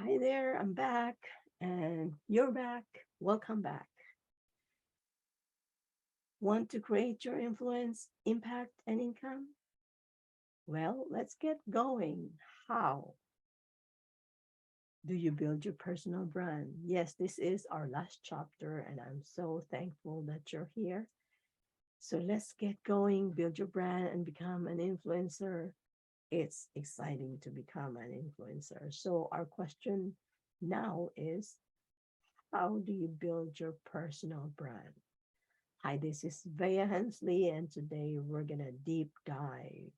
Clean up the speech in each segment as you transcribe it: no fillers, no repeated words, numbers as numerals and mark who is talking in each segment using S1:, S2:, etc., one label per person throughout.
S1: Hi there, I'm back, and you're back. Welcome back. Want to create your influence, impact, and income? Well, let's get going. How do you build your personal brand? Yes, this is our last chapter, and I'm so thankful that you're here. So let's get going, build your brand, and become an influencer. It's exciting to become an influencer. So, our question now is, how do you build your personal brand? Hi, this is Veiah Hensley, and today we're gonna deep dive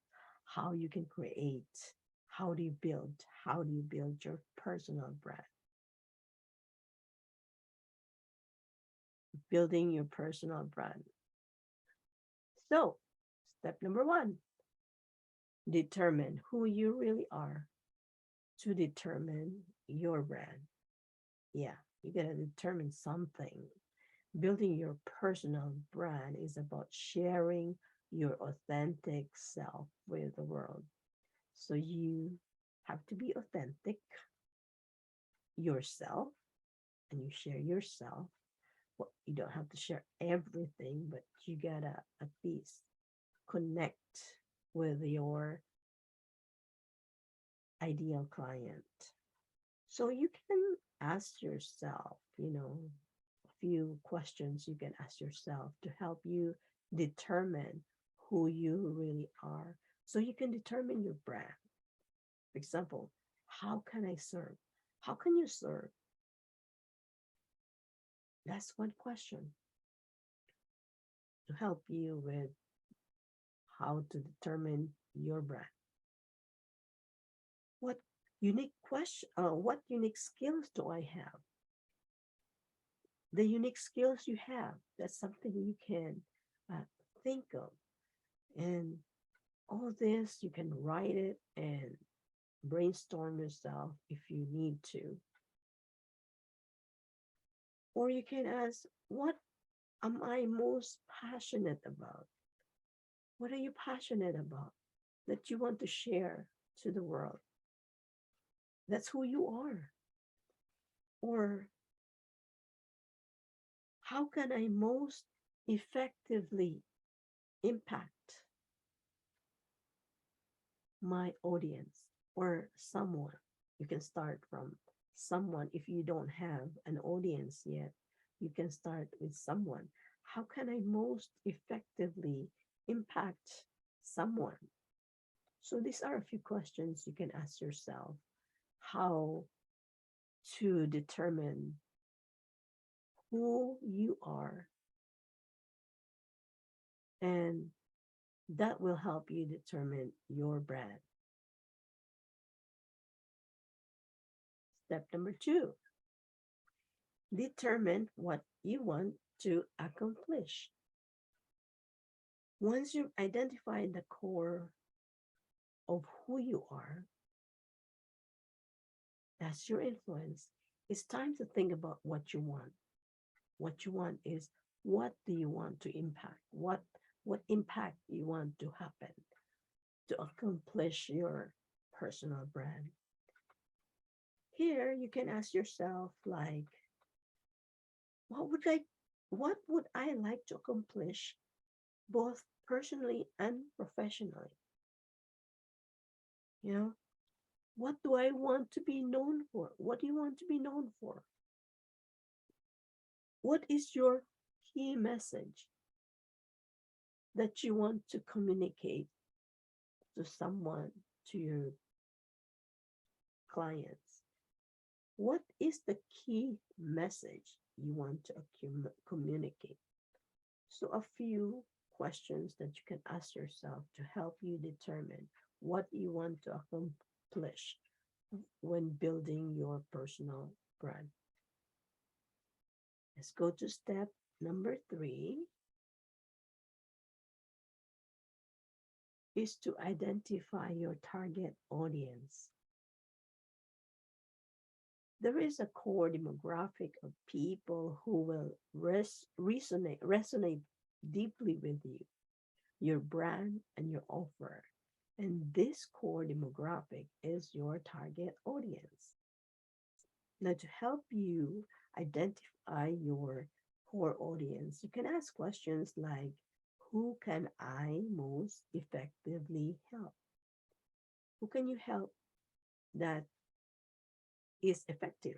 S1: how you can create, how do you build your personal brand? Building your personal brand. So, step number one, determine who you really are to determine your brand. Yeah, you gotta determine something. Building your personal brand is about sharing your authentic self with the world. So you have to be authentic yourself and you share yourself. Well, you don't have to share everything, but you gotta at least connect with your ideal client. So you can ask yourself, a few questions you can ask yourself to help you determine who you really are. So you can determine your brand. For example, how can I serve? How can you serve? That's one question to help you with how to determine your brand. What what unique skills do I have? The unique skills you have, that's something you can uh, think of. And all this, you can write it and brainstorm yourself if you need to. Or you can ask, what am I most passionate about? What are you passionate about that you want to share to the world? That's who you are. Or how can I most effectively impact my audience or someone? You can start from someone. If you don't have an audience yet, you can start with someone. How can I most effectively impact someone? So these are a few questions you can ask yourself, how to determine who you are, and that will help you determine your brand. Step number two, determine what you want to accomplish. Once you've identified the core of who you are, that's your influence, it's time to think about what you want. What you want is, what do you want to impact? What impact you want to happen to accomplish your personal brand? Here you can ask yourself, like, what would I what would I like to accomplish both personally and professionally? You know, what do I want to be known for? What do you want to be known for? What is your key message that you want to communicate to someone, to your clients? What is the key message you want to communicate? So, a few questions that you can ask yourself to help you determine what you want to accomplish when building your personal brand. Let's go to step number three, is to identify your target audience. There is a core demographic of people who will resonate deeply with you, your brand, and your offer. And this core demographic is your target audience. Now, to help you identify your core audience, you can ask questions like, who can I most effectively help? Who can you help that is effective?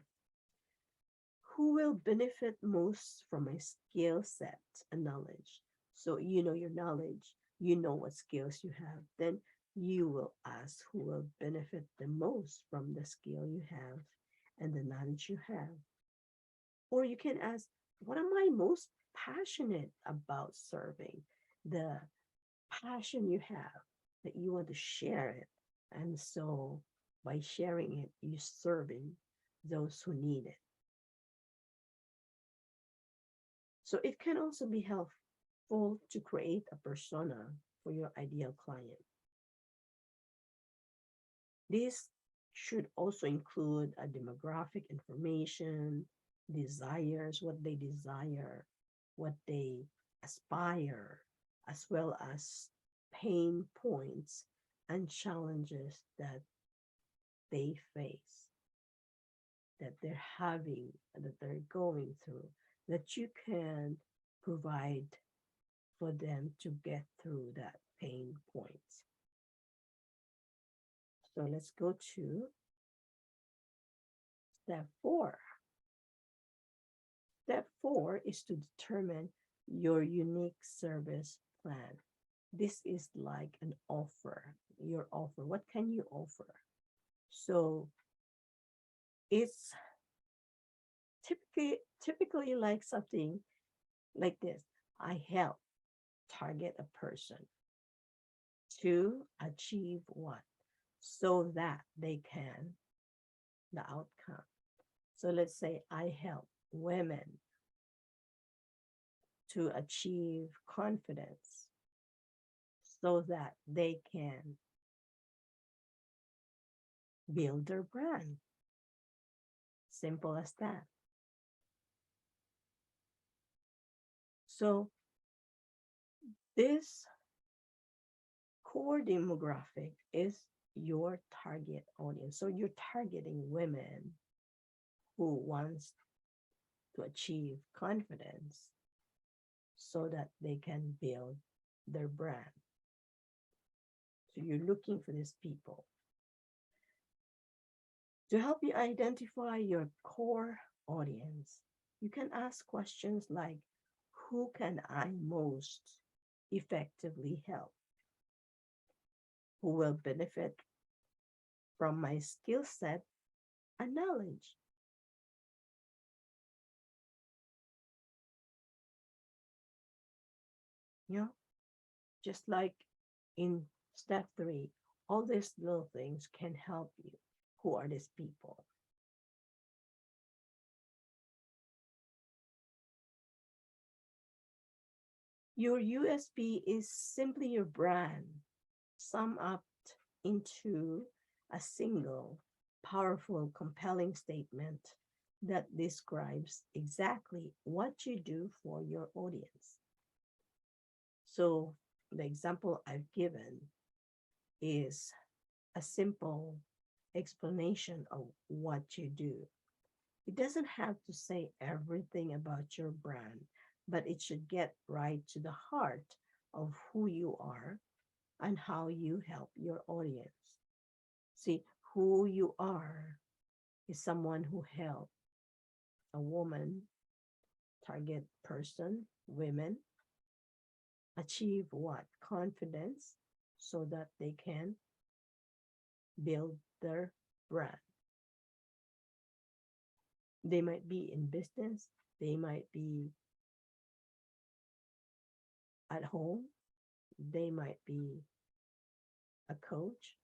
S1: Who will benefit most from my skill set and knowledge? So you know your knowledge, you know what skills you have. Then you will ask who will benefit the most from the skill you have and the knowledge you have. Or you can ask, what am I most passionate about serving? The passion you have that you want to share it. And so by sharing it, you're serving those who need it. So it can also be helpful to create a persona for your ideal client. This should also include a demographic information, desires, what they desire, what they aspire, as well as pain points and challenges that they face, that they're having, that they're going through, that you can provide for them to get through that pain points. So let's go to step 4. Step 4 is to determine your unique service plan. This is like an offer, your offer. What can you offer? So it's typically like something like this. I help target a person to achieve what? So that they can, the outcome. So let's say I help women to achieve confidence so that they can build their brand. Simple as that. So this core demographic is your target audience. So you're targeting women who wants to achieve confidence so that they can build their brand. So you're looking for these people. To help you identify your core audience, you can ask questions like, who can I most effectively help? Who will benefit from my skill set and knowledge? You know, just like in step 3, all these little things can help you. Who are these people? Your USP is simply your brand, sum up into a single, powerful, compelling statement that describes exactly what you do for your audience. So, the example I've given is a simple explanation of what you do. It doesn't have to say everything about your brand, but it should get right to the heart of who you are and how you help your audience. See, who you are is someone who helped a woman, target person, women, achieve what? Confidence so that they can build their brand. They might be in business, they might be at home, they might be a coach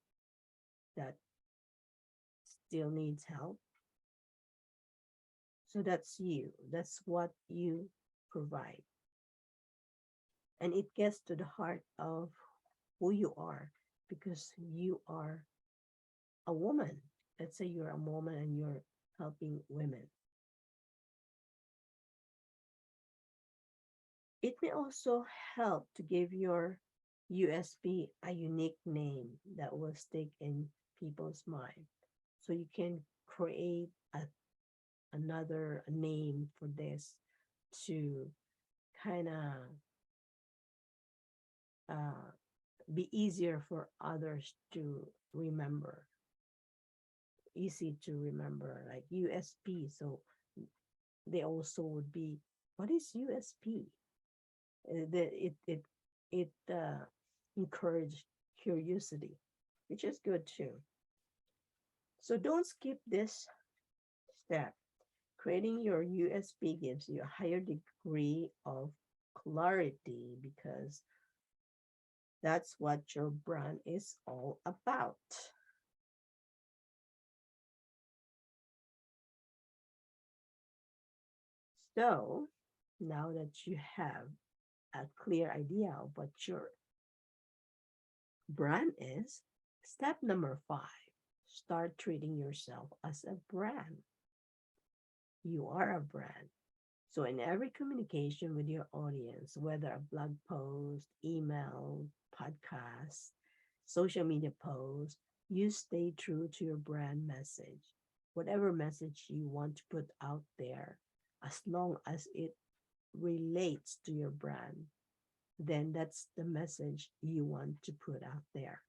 S1: that still needs help. So that's you, that's what you provide. And it gets to the heart of who you are because you are a woman. Let's say you're a woman and you're helping women. It may also help to give your USP a unique name that will stick in people's mind. So you can create a another name for this to kind of uh, be easier for others to remember, easy to remember, like USP. So they also would be, what is USP? It encourage curiosity, which is good too. So don't skip this step. Creating your USP gives you a higher degree of clarity because that's what your brand is all about. So now that you have a clear idea of what your brand is, step number 5, start treating yourself as a brand. You are a brand. So, in every communication with your audience, whether a blog post, email, podcast, social media post, you stay true to your brand message. Whatever message you want to put out there, as long as it relates to your brand, then that's the message you want to put out there.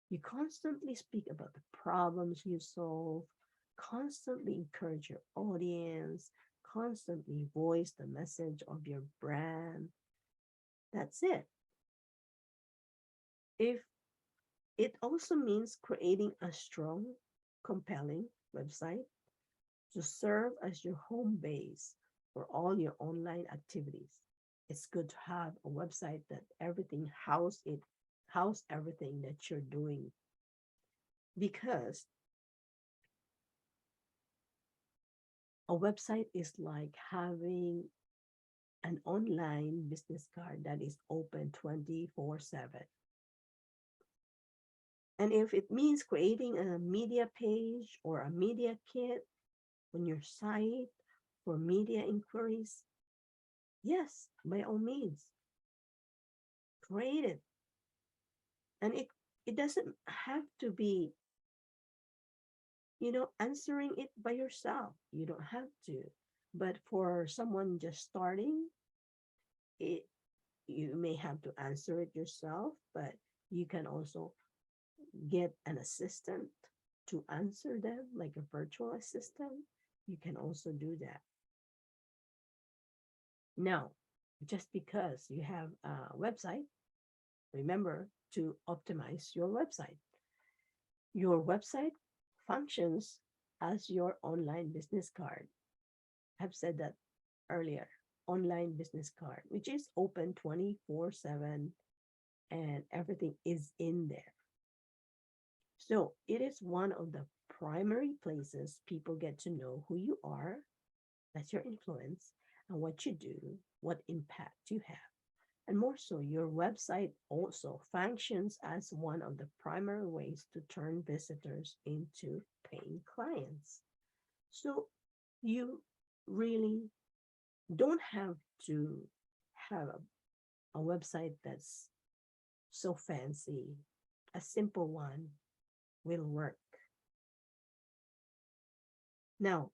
S1: You constantly speak about the problems you solve, constantly encourage your audience, constantly voice the message of your brand. That's it. If it also means creating a strong, compelling website to serve as your home base for all your online activities. It's good to have a website that everything house everything that you're doing, because a website is like having an online business card that is open 24/7. And if it means creating a media page or a media kit on your site for media inquiries, yes, by all means, create it. And it doesn't have to be, answering it by yourself. You don't have to. But for someone just starting, it you may have to answer it yourself, but you can also get an assistant to answer them, like a virtual assistant. You can also do that. Now, just because you have a website, remember to optimize your website. Your website functions as your online business card. I've said that earlier. Online business card, which is open 24/7 and everything is in there. So it is one of the primary places people get to know who you are, that's your influence, and what you do, what impact you have. And more so, your website also functions as one of the primary ways to turn visitors into paying clients. So you really don't have to have a website that's so fancy. A simple one will work. Now,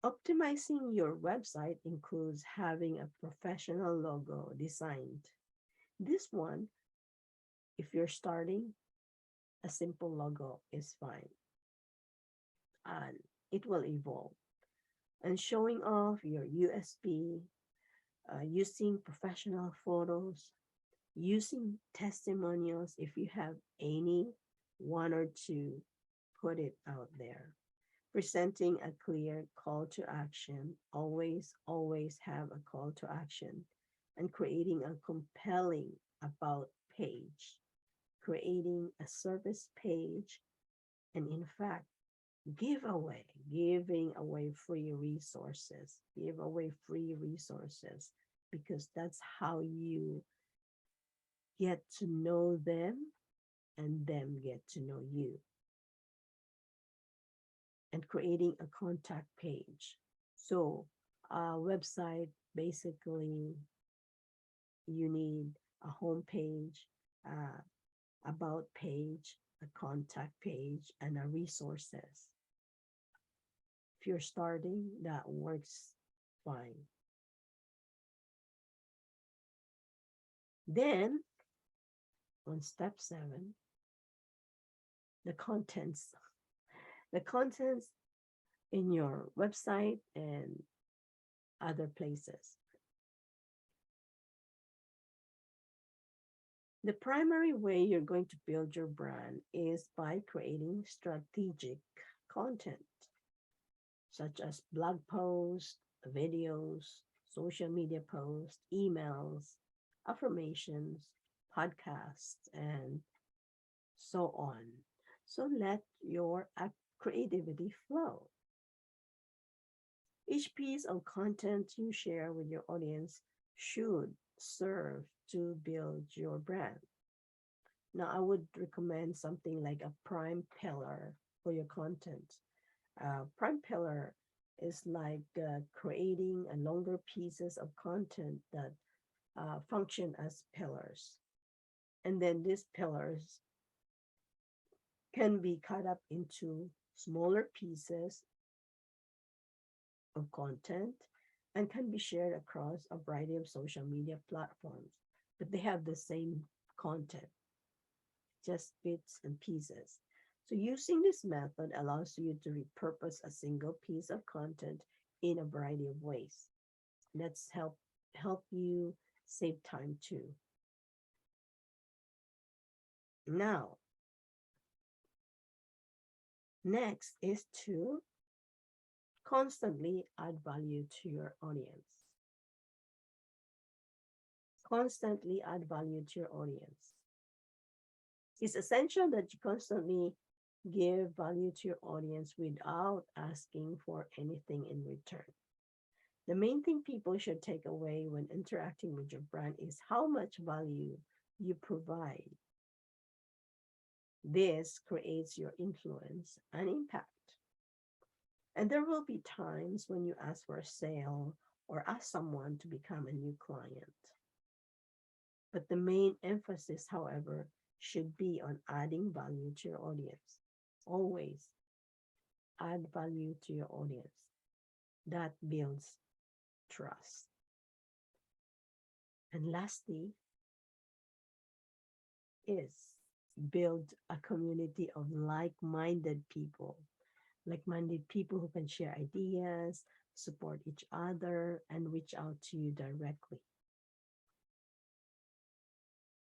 S1: optimizing your website includes having a professional logo designed. This one, if you're starting, a simple logo is fine, and it will evolve. And showing off your USP, using professional photos, using testimonials if you have any, one or two, put it out there. Presenting a clear call to action, always have a call to action, and creating a compelling about page, creating a service page, and in fact, giving away free resources, give away free resources, because that's how you get to know them and them get to know you. And creating a contact page. So, a website, basically, you need a home page, about page, a contact page, and a resources. If you're starting, that works fine. Then on step 7, the contents. The contents in your website and other places. The primary way you're going to build your brand is by creating strategic content, such as blog posts, videos, social media posts, emails, affirmations, podcasts, and so on. So let your creativity flow. Each piece of content you share with your audience should serve to build your brand. Now, I would recommend something like a prime pillar for your content. Prime pillar is like creating a longer pieces of content that function as pillars. And then these pillars can be cut up into smaller pieces of content and can be shared across a variety of social media platforms. But they have the same content, just bits and pieces. So using this method allows you to repurpose a single piece of content in a variety of ways. Let's help you save time too. Now, next is to constantly add value to your audience. Constantly add value to your audience. It's essential that you constantly give value to your audience without asking for anything in return. The main thing people should take away when interacting with your brand is how much value you provide. This creates your influence and impact. And there will be times when you ask for a sale or ask someone to become a new client. But the main emphasis, however, should be on adding value to your audience. Always add value to your audience. That builds trust. And lastly, is build a community of like-minded people. Like-minded people who can share ideas, support each other, and reach out to you directly.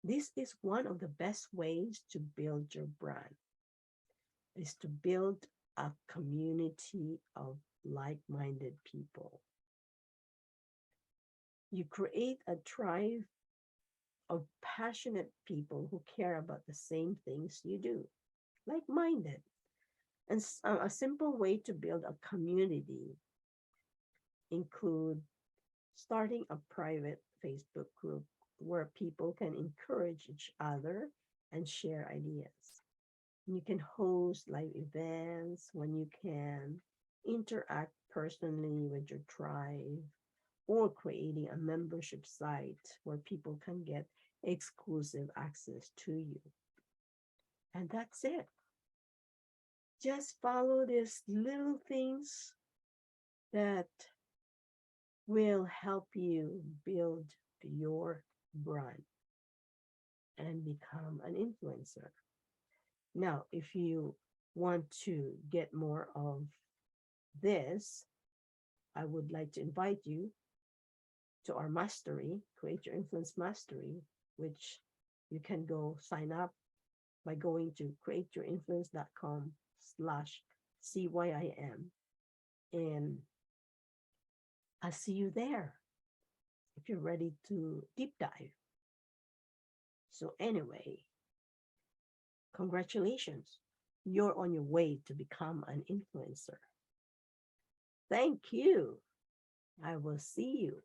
S1: This is one of the best ways to build your brand, is to build a community of like-minded people. You create a tribe of passionate people who care about the same things you do, like-minded. And a simple way to build a community include starting a private Facebook group where people can encourage each other and share ideas. You can host live events when you can interact personally with your tribe, or creating a membership site where people can get exclusive access to you. And that's it. Just follow these little things that will help you build your brand and become an influencer. Now, if you want to get more of this, I would like to invite you to our mastery, Create Your Influence Mastery, which you can go sign up by going to createyourinfluence.com/CYIM. And I'll see you there if you're ready to deep dive. So anyway, congratulations. You're on your way to become an influencer. Thank you. I will see you